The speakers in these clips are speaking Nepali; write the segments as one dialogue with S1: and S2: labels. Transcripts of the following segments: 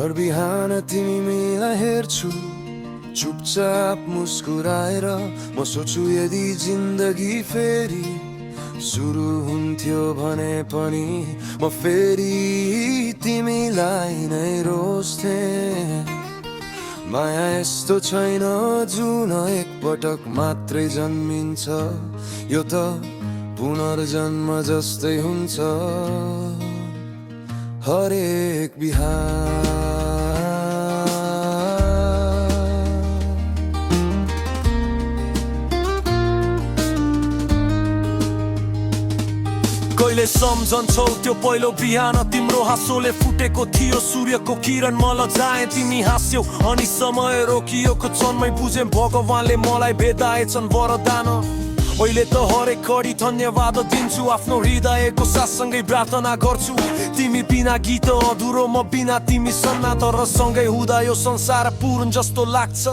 S1: हर बिहान तिमीलाई हेर्छु चुपचाप मुस्कुराएर म सोच्छु यदि जिन्दगी फेरि सुरु हुन्थ्यो भने पनि म फेरि तिमीलाई नै रोज्थे। माया यस्तो छैन जुन एकपटक मात्रै जन्मिन्छ, यो त पुनर्जन्म जस्तै हुन्छ हरेक बिहान।
S2: कहिले सम्झन्छौ त्यो पहिलो बिहान, तिम्रो हाँसोले फुटेको थियो सूर्यको किरण। म लजाएँ तिमी हाँस्यौ अनि समय रोकिएको क्षणमै बुझेँ भगवानले मलाई भेदाएछन् वरदान। अहिले त हरेक घडी धन्यवाद दिन्छु, आफ्नो हृदयको साथसँगै प्रार्थना गर्छु। तिमी बिना गीत अधुरो, म बिना तिमी सन्ना, तर सँगै हुँदा यो संसार पूर्ण जस्तो लाग्छ।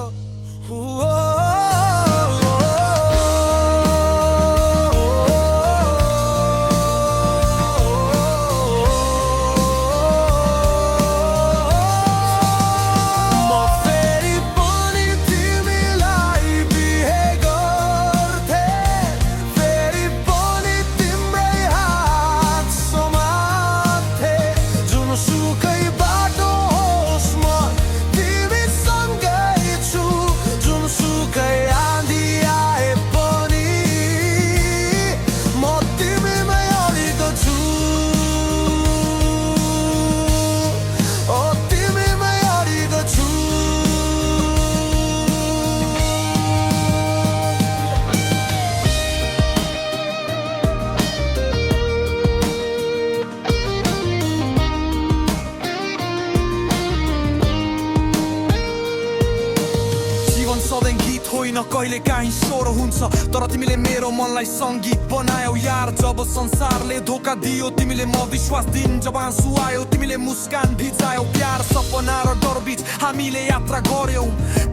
S2: सधैँ गीत होइन कहिले काहीँ स्वर हुन्छ, तर तिमीले मेरो मनलाई सङ्गीत बनायौ यार। जब संसारले धोका दियो तिमीले म विश्वास दिन, जब आँसु आयो तिमीले मुस्कान भिजायौ। प्यार सपना र डरबीच हामीले यात्रा गर्यौ,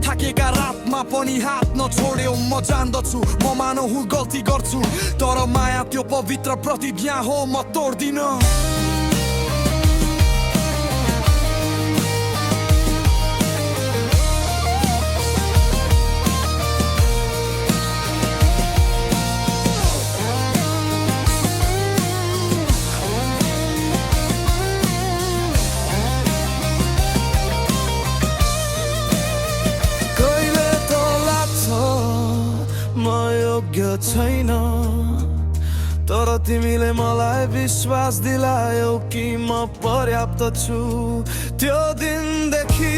S2: थाकेका रातमा पनि हात नछोड्यौ। म जान्दछु म मानव हुँ, गल्ती गर्छु, तर माया त्यो पवित्र प्रतिज्ञा हो, म तोड्दिन।
S1: छैन, तर तिमीले मलाई विश्वास दिलायौ कि म पर्याप्त छु। त्यो दिनदेखि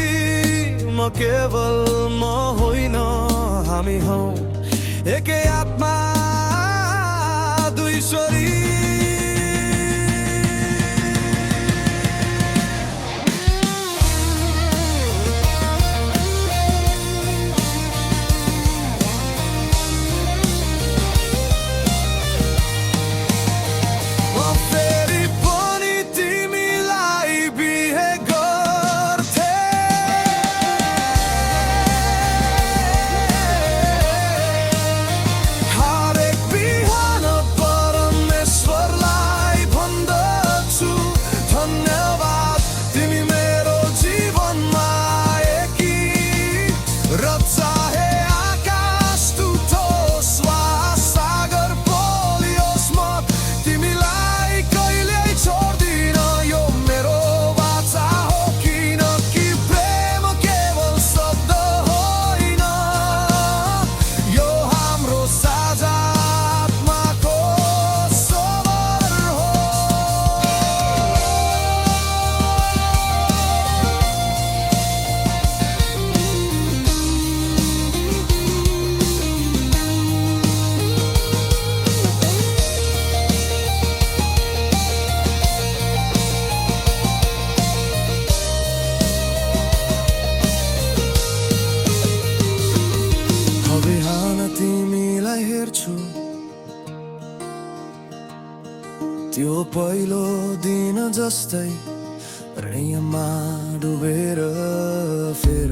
S1: म केवल म होइन, हामी हौ एकै आत्मा दुई शरीर। त्यो पहिलो दिन जस्तै रैयामा डुबेर फेर